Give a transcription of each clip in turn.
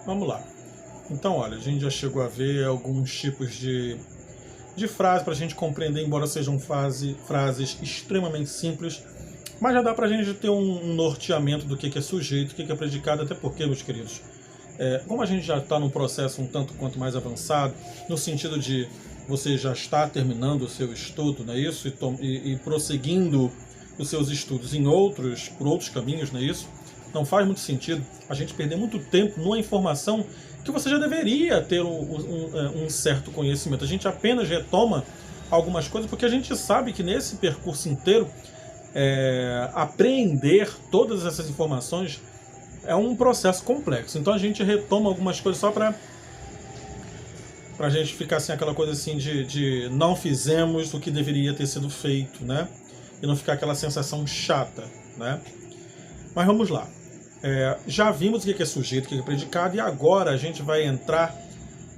Vamos lá. Então, olha, a gente já chegou a ver alguns tipos de frase para a gente compreender, embora sejam frases extremamente simples, mas já dá para a gente ter um norteamento do que é sujeito, o que é predicado, até porque, meus queridos, como a gente já está num processo um tanto quanto mais avançado, no sentido de você já está terminando o seu estudo, não é isso? E prosseguindo os seus estudos por outros caminhos, não é isso? Não faz muito sentido a gente perder muito tempo numa informação que você já deveria ter um certo conhecimento. A gente apenas retoma algumas coisas porque a gente sabe que nesse percurso inteiro apreender todas essas informações é um processo complexo. Então a gente retoma algumas coisas só para a gente ficar assim, aquela coisa assim de não fizemos o que deveria ter sido feito, né? E não ficar aquela sensação chata, né? Mas vamos lá. Já vimos o que é sujeito, o que é predicado, e agora a gente vai entrar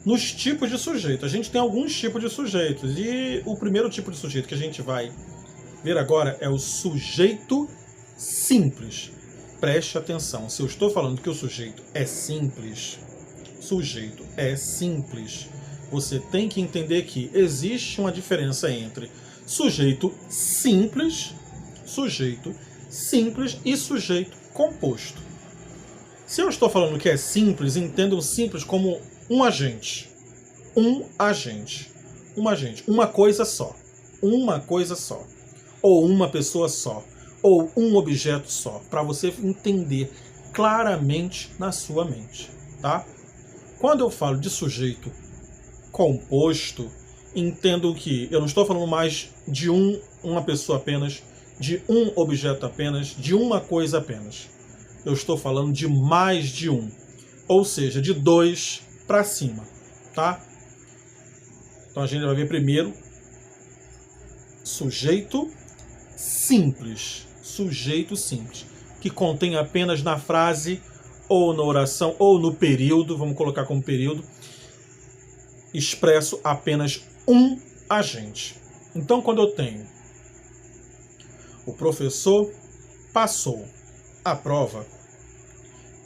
nos tipos de sujeito. A gente tem alguns tipos de sujeitos, e o primeiro tipo de sujeito que a gente vai ver agora é o sujeito simples. Preste atenção, se eu estou falando que o sujeito é simples, você tem que entender que existe uma diferença entre sujeito simples e sujeito composto. Se eu estou falando que é simples, entendam simples como um agente, uma coisa só, ou uma pessoa só, ou um objeto só, para você entender claramente na sua mente, tá? Quando eu falo de sujeito composto, entendo que eu não estou falando mais de uma pessoa apenas, de um objeto apenas, de uma coisa apenas. Eu estou falando de mais de um, ou seja, de 2 para cima, tá? Então a gente vai ver primeiro sujeito simples, que contém apenas na frase, ou na oração, ou no período, vamos colocar como período, expresso apenas um agente. Então, quando eu tenho o professor passou a prova,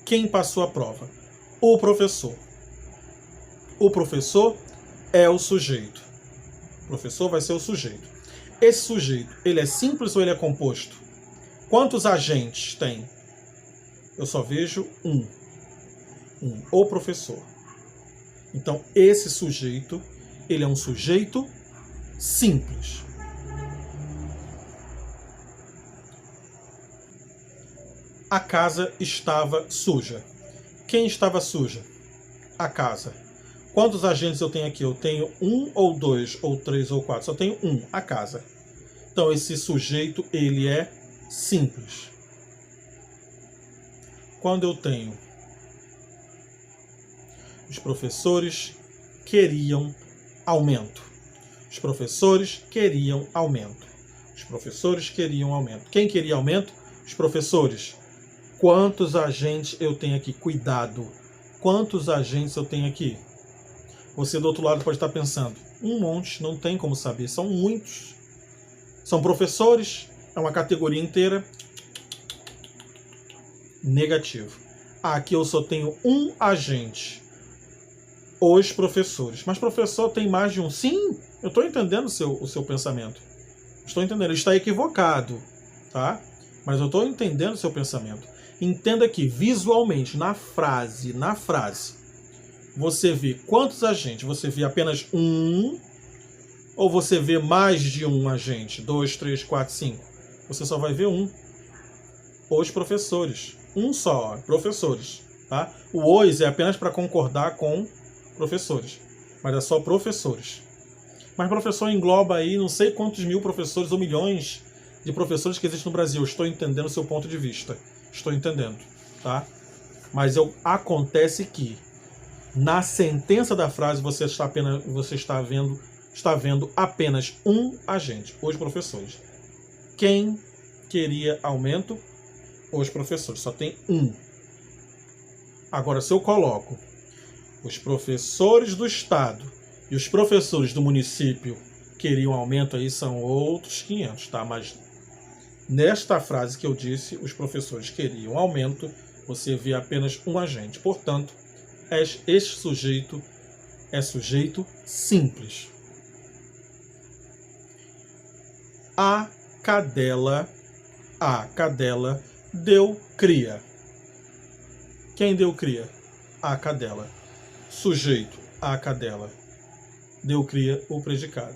quem passou a prova? O professor. O professor é o sujeito. O professor vai ser o sujeito. Esse sujeito, ele é simples ou ele é composto? Quantos agentes tem? Eu só vejo um. O professor. Então, esse sujeito, ele é um sujeito simples. A casa estava suja. Quem estava suja? A casa. Quantos agentes eu tenho aqui? Eu tenho 1 ou 2 ou 3 ou 4. Só tenho um, a casa. Então, esse sujeito, ele é simples. Quando eu tenho os professores queriam aumento. Os professores queriam aumento. Os professores queriam aumento. Quem queria aumento? Os professores. Quantos agentes eu tenho aqui? Cuidado. Quantos agentes eu tenho aqui? Você do outro lado pode estar pensando, um monte, não tem como saber, são muitos. São professores, é uma categoria inteira. Negativo. Aqui eu só tenho um agente. Os professores. Mas professor tem mais de um? Sim, eu estou entendendo o seu pensamento. Estou entendendo, ele está equivocado, tá? Mas eu estou entendendo o seu pensamento. Entenda que visualmente, na frase, você vê quantos agentes? Você vê apenas um? Ou você vê mais de um agente? 2, 3, 4, 5? Você só vai ver um. Os professores. Um só, professores. Tá? O os é apenas para concordar com professores. Mas é só professores. Mas professor engloba aí não sei quantos mil professores ou milhões de professores que existem no Brasil. Estou entendendo o seu ponto de vista. Estou entendendo. Tá? Mas acontece que na sentença da frase você está vendo apenas um agente, os professores. Quem queria aumento? Os professores. Só tem um. Agora, se eu coloco os professores do estado e os professores do município queriam aumento, aí são outros 500, tá? Mas nesta frase que eu disse, os professores queriam aumento, você vê apenas um agente. Portanto, este sujeito é sujeito simples. A cadela deu cria. Quem deu cria? A cadela. Sujeito, a cadela. Deu cria, o predicado.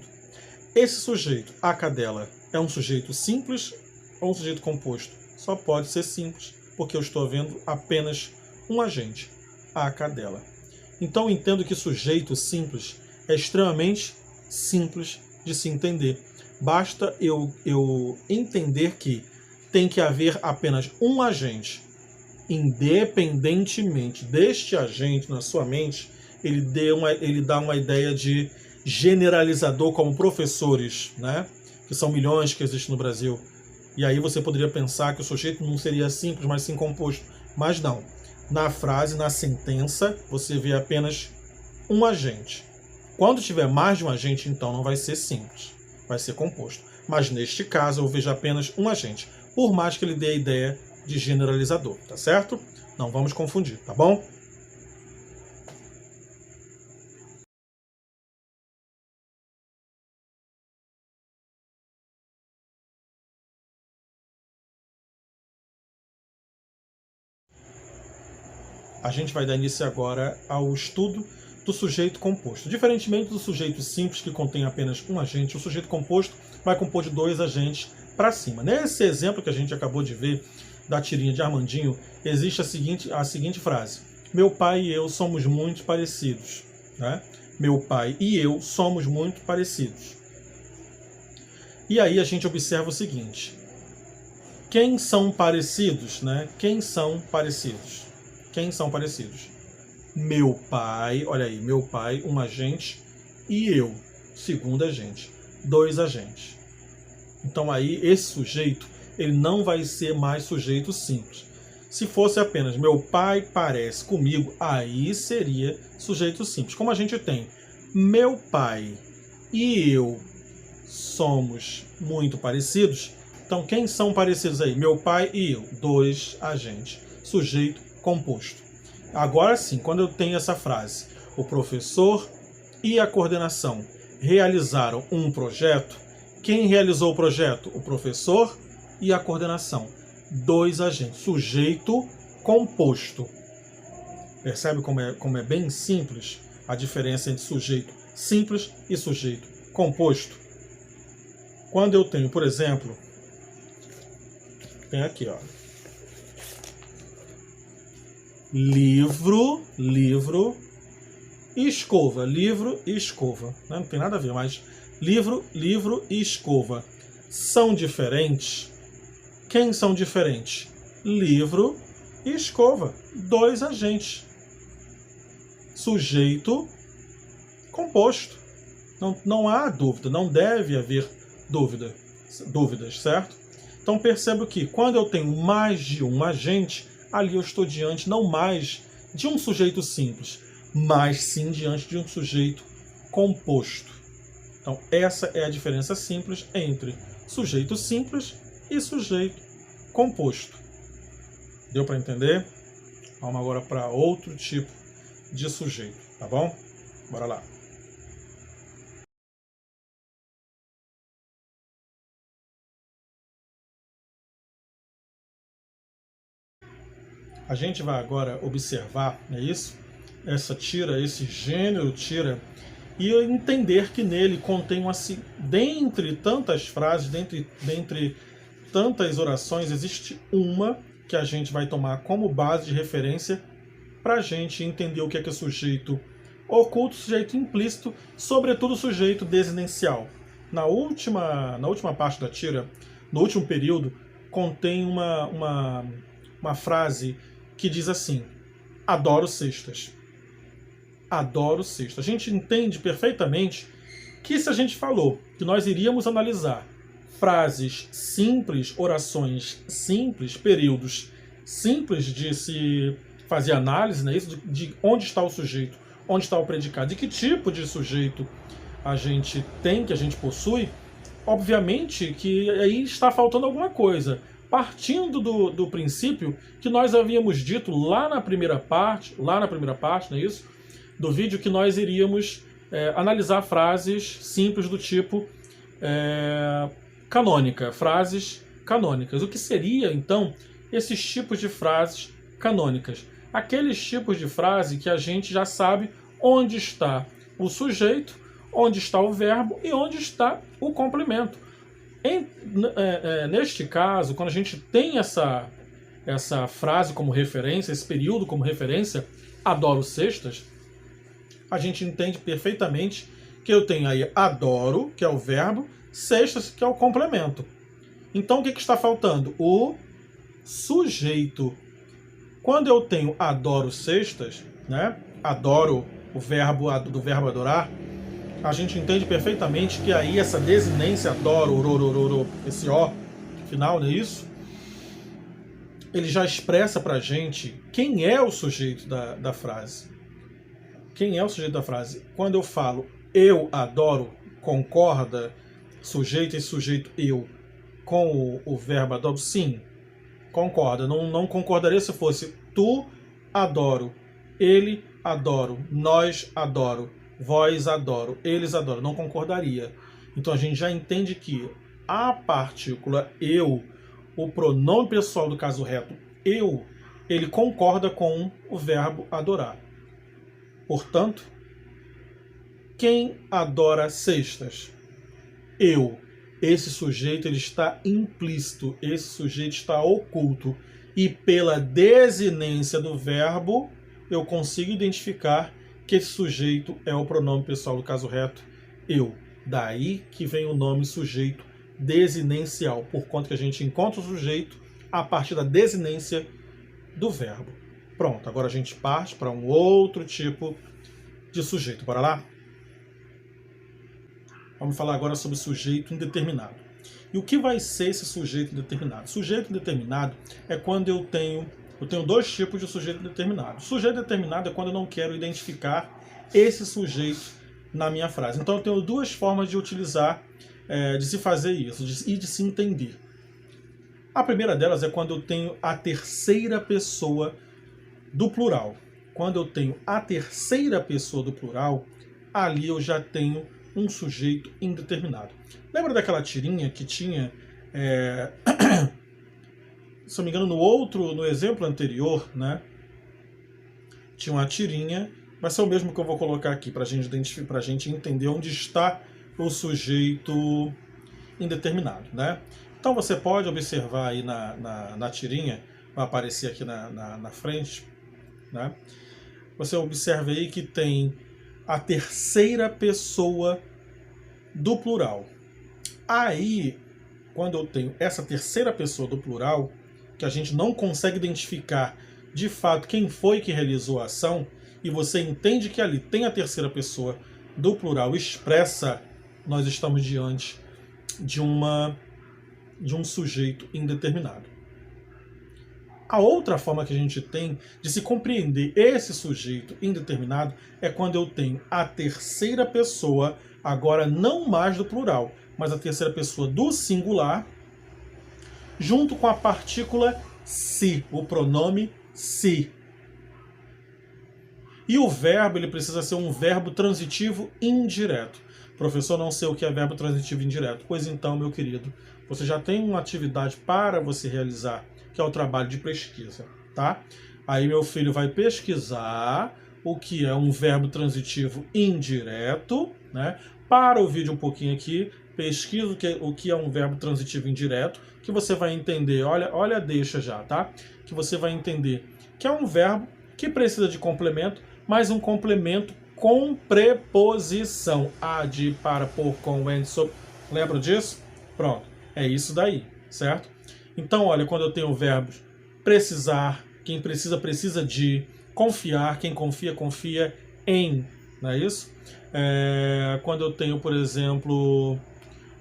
Esse sujeito, a cadela, é um sujeito simples ou um sujeito composto? Só pode ser simples, porque eu estou vendo apenas um agente, a cadela. Então entendo que sujeito simples é extremamente simples de se entender. Basta eu entender que tem que haver apenas um agente. Independentemente deste agente na sua mente, ele dá uma ideia de generalizador, como professores, né? Que são milhões que existem no Brasil. E aí você poderia pensar que o sujeito não seria simples, mas sim composto. Mas não. Na frase, na sentença, você vê apenas um agente. Quando tiver mais de um agente, então não vai ser simples, vai ser composto. Mas neste caso eu vejo apenas um agente, por mais que ele dê a ideia de generalizador, tá certo? Não vamos confundir, tá bom? A gente vai dar início agora ao estudo do sujeito composto. Diferentemente do sujeito simples, que contém apenas um agente, o sujeito composto vai compor de dois agentes para cima. Nesse exemplo que a gente acabou de ver da tirinha de Armandinho, existe a seguinte frase: meu pai e eu somos muito parecidos. Né? Meu pai e eu somos muito parecidos. E aí a gente observa o seguinte: quem são parecidos? Né? Quem são parecidos? Quem são parecidos? Meu pai, olha aí, meu pai, um agente, e eu, segundo agente, dois agentes. Então aí esse sujeito, ele não vai ser mais sujeito simples. Se fosse apenas meu pai parece comigo, aí seria sujeito simples. Como a gente tem meu pai e eu somos muito parecidos, então quem são parecidos aí? Meu pai e eu, dois agentes, sujeito composto. Agora sim, quando eu tenho essa frase, o professor e a coordenação realizaram um projeto. Quem realizou o projeto? O professor e a coordenação. Dois agentes, sujeito composto. Percebe como é bem simples a diferença entre sujeito simples e sujeito composto? Quando eu tenho, por exemplo, tem aqui, ó, livro e escova. Livro e escova. Não tem nada a ver, mas livro e escova são diferentes. Quem são diferentes? Livro e escova. Dois agentes. Sujeito composto. Não há dúvida, não deve haver dúvidas, certo? Então percebo que quando eu tenho mais de um agente, ali eu estou diante não mais de um sujeito simples, mas sim diante de um sujeito composto. Então essa é a diferença simples entre sujeito simples e sujeito composto. Deu para entender? Vamos agora para outro tipo de sujeito, tá bom? Bora lá. A gente vai agora observar, não é isso? Essa tira, esse gênero tira, e entender que nele contém dentre tantas frases, dentre tantas orações, existe uma que a gente vai tomar como base de referência para a gente entender o que é sujeito oculto, sujeito implícito, sobretudo sujeito desinencial. Na última parte da tira, no último período, contém uma frase que diz assim: adoro cestas. Adoro cestas. A gente entende perfeitamente que se a gente falou que nós iríamos analisar frases simples, orações simples, períodos simples de se fazer análise, né, isso de onde está o sujeito, onde está o predicado, de que tipo de sujeito a gente tem, que a gente possui, obviamente que aí está faltando alguma coisa. partindo do princípio que nós havíamos dito lá na primeira parte, não é isso? Do vídeo, que nós iríamos analisar frases simples do tipo canônica, frases canônicas. O que seria, então, esses tipos de frases canônicas? Aqueles tipos de frase que a gente já sabe onde está o sujeito, onde está o verbo e onde está o complemento. Neste caso, quando a gente tem essa frase como referência, esse período como referência, adoro cestas, a gente entende perfeitamente que eu tenho aí adoro, que é o verbo, cestas, que é o complemento. Então o que está faltando? O sujeito. Quando eu tenho adoro cestas, né? Adoro o verbo do verbo adorar, a gente entende perfeitamente que aí essa desinência adoro, ororororo, esse ó final, não é isso? Ele já expressa pra gente quem é o sujeito da frase. Quem é o sujeito da frase? Quando eu falo eu adoro, concorda sujeito e sujeito eu com o verbo adoro? Sim, concorda. Não concordaria se fosse tu adoro, ele adoro, nós adoro, vós adoro, eles adoram. Não concordaria. Então a gente já entende que a partícula eu, o pronome pessoal do caso reto eu, ele concorda com o verbo adorar. Portanto, quem adora cestas? Eu. Esse sujeito ele está implícito, esse sujeito está oculto. E pela desinência do verbo, eu consigo identificar que esse sujeito é o pronome pessoal do caso reto, eu. Daí que vem o nome sujeito desinencial, por conta que a gente encontra o sujeito a partir da desinência do verbo. Pronto, agora a gente parte para um outro tipo de sujeito. Bora lá? Vamos falar agora sobre sujeito indeterminado. E o que vai ser esse sujeito indeterminado? Sujeito indeterminado é quando eu tenho dois tipos de sujeito indeterminado. Sujeito determinado é quando eu não quero identificar esse sujeito na minha frase. Então eu tenho duas formas de utilizar, de se fazer isso e de se entender. A primeira delas é quando eu tenho a terceira pessoa do plural. Quando eu tenho a terceira pessoa do plural, ali eu já tenho um sujeito indeterminado. Lembra daquela tirinha que tinha, se não me engano, no exemplo anterior, né? Tinha uma tirinha, vai ser o mesmo que eu vou colocar aqui para a gente entender onde está o sujeito indeterminado, né? Então você pode observar aí na tirinha, vai aparecer aqui na frente, né? Você observa aí que tem a terceira pessoa do plural. Aí, quando eu tenho essa terceira pessoa do plural, que a gente não consegue identificar de fato quem foi que realizou a ação, e você entende que ali tem a terceira pessoa do plural expressa, nós estamos diante de um sujeito indeterminado. A outra forma que a gente tem de se compreender esse sujeito indeterminado é quando eu tenho a terceira pessoa, agora não mais do plural, mas a terceira pessoa do singular, junto com a partícula se, o pronome se. E o verbo ele precisa ser um verbo transitivo indireto. Professor, não sei o que é verbo transitivo indireto. Pois então, meu querido, você já tem uma atividade para você realizar, que é o trabalho de pesquisa, tá? Aí meu filho vai pesquisar o que é um verbo transitivo indireto, né? Para o vídeo um pouquinho aqui, pesquisa o que é um verbo transitivo indireto, que você vai entender, olha deixa já, tá? Que você vai entender que é um verbo que precisa de complemento, mas um complemento com preposição. A, de, para, por, com, and, sobre. Lembra disso? Pronto, é isso daí, certo? Então, olha, quando eu tenho verbos precisar, quem precisa, precisa de, confiar, quem confia, confia em, não é isso? Quando eu tenho, por exemplo,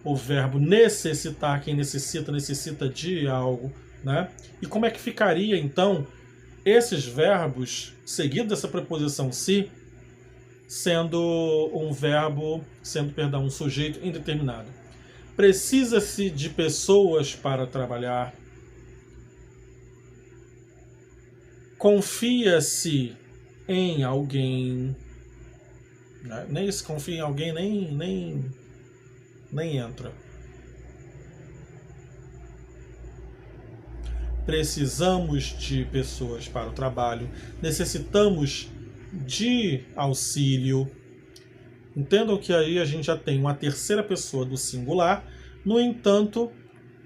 o verbo necessitar, quem necessita, necessita de algo, né? E como é que ficaria, então, esses verbos, seguidos dessa preposição se, sendo um sujeito indeterminado? Precisa-se de pessoas para trabalhar. confia-se em alguém, né? Nem se confia em alguém, nem entra. Precisamos de pessoas para o trabalho, necessitamos de auxílio. Entendam que aí a gente já tem uma terceira pessoa do singular, no entanto,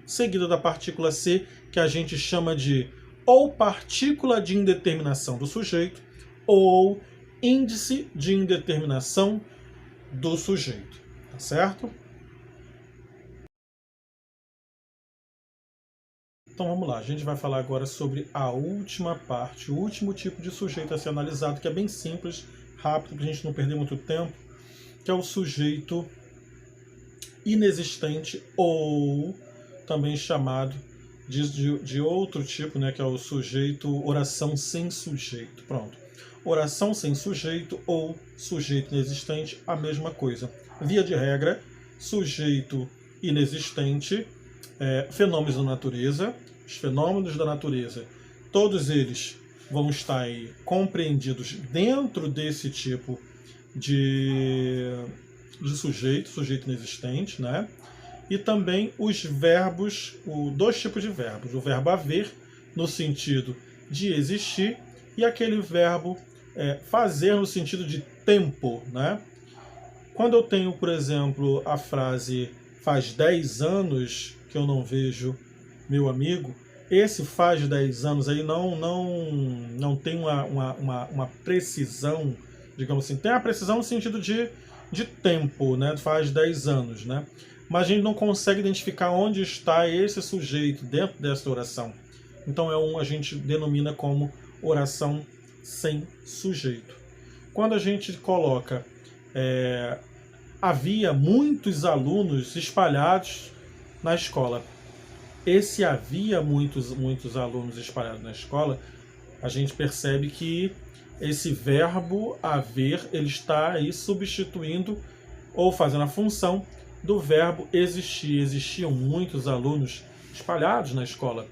seguida da partícula C, que a gente chama de ou partícula de indeterminação do sujeito ou índice de indeterminação do sujeito, tá certo? Então vamos lá, a gente vai falar agora sobre a última parte, o último tipo de sujeito a ser analisado, que é bem simples, rápido, para a gente não perder muito tempo, que é o sujeito inexistente ou também chamado de outro tipo, né, que é o sujeito oração sem sujeito. Pronto. Oração sem sujeito ou sujeito inexistente, a mesma coisa. Via de regra, sujeito inexistente, fenômenos da natureza. Os fenômenos da natureza, todos eles vão estar aí compreendidos dentro desse tipo de sujeito inexistente, né? E também os verbos, dois tipos de verbos. O verbo haver, no sentido de existir, e aquele verbo fazer, no sentido de tempo, né? Quando eu tenho, por exemplo, a frase faz 10 anos que eu não vejo meu amigo, esse faz 10 anos aí não tem uma precisão, digamos assim, tem a precisão no sentido de tempo, né? Faz 10 anos, né? Mas a gente não consegue identificar onde está esse sujeito dentro dessa oração. Então a gente denomina como oração sem sujeito. Quando a gente coloca havia muitos alunos espalhados na escola. Esse havia muitos alunos espalhados na escola, a gente percebe que esse verbo haver, ele está aí substituindo ou fazendo a função do verbo existir. Existiam muitos alunos espalhados na escola.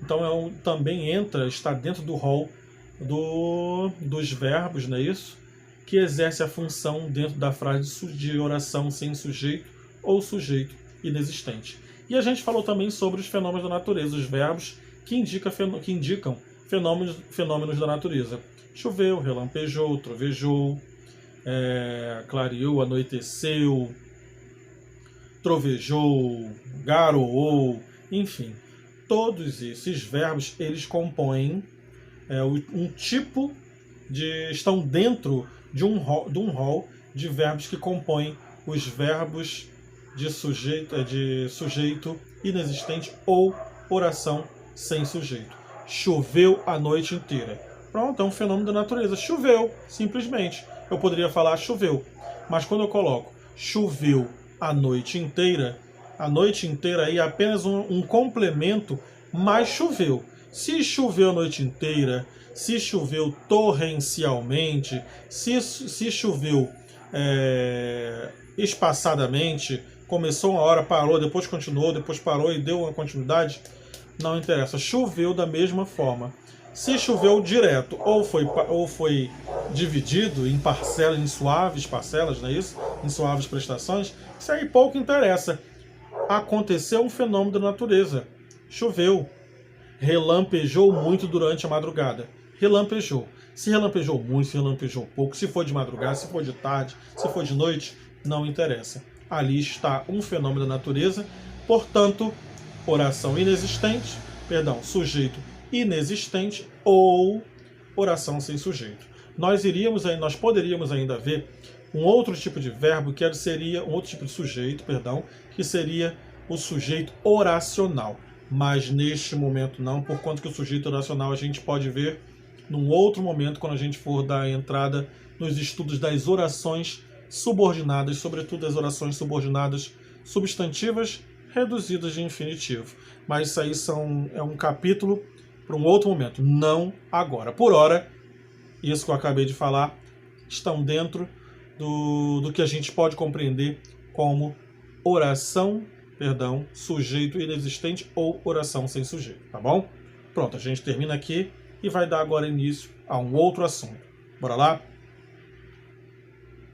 Então também está dentro do rol dos verbos, não é isso? Que exerce a função dentro da frase de oração sem sujeito ou sujeito inexistente. E a gente falou também sobre os fenômenos da natureza, os verbos que indicam fenômenos da natureza. Choveu, relampejou, trovejou, clareou, anoiteceu, trovejou, garoou, enfim. Todos esses verbos, eles compõem um tipo estão dentro de um rol de verbos que compõem os verbos de sujeito inexistente ou oração sem sujeito. Choveu a noite inteira. Pronto, é um fenômeno da natureza. Choveu, simplesmente. Eu poderia falar choveu, mas quando eu coloco choveu a noite inteira aí é apenas um complemento, mas choveu. Se choveu a noite inteira, se choveu torrencialmente, se choveu espaçadamente, começou uma hora, parou, depois continuou, depois parou e deu uma continuidade, não interessa. Choveu da mesma forma. Se choveu direto ou foi dividido em parcelas, em suaves parcelas, não é isso? Em suaves prestações, isso aí pouco interessa. Aconteceu um fenômeno da natureza. Choveu. Relampejou muito durante a madrugada. Relampejou. Se relampejou muito, se relampejou pouco, se for de madrugada, se for de tarde, se for de noite, não interessa. Ali está um fenômeno da natureza, portanto, sujeito inexistente ou oração sem sujeito. Nós poderíamos ainda ver um outro tipo de verbo, um outro tipo de sujeito, que seria o sujeito oracional. Mas neste momento não, por conta que o sujeito oracional a gente pode ver num outro momento, quando a gente for dar entrada nos estudos das orações subordinadas, sobretudo as orações subordinadas substantivas reduzidas de infinitivo. Mas isso aí é um capítulo para um outro momento, não agora. Por hora, isso que eu acabei de falar estão dentro do que a gente pode compreender como sujeito inexistente ou oração sem sujeito, tá bom? Pronto, a gente termina aqui e vai dar agora início a um outro assunto. Bora lá?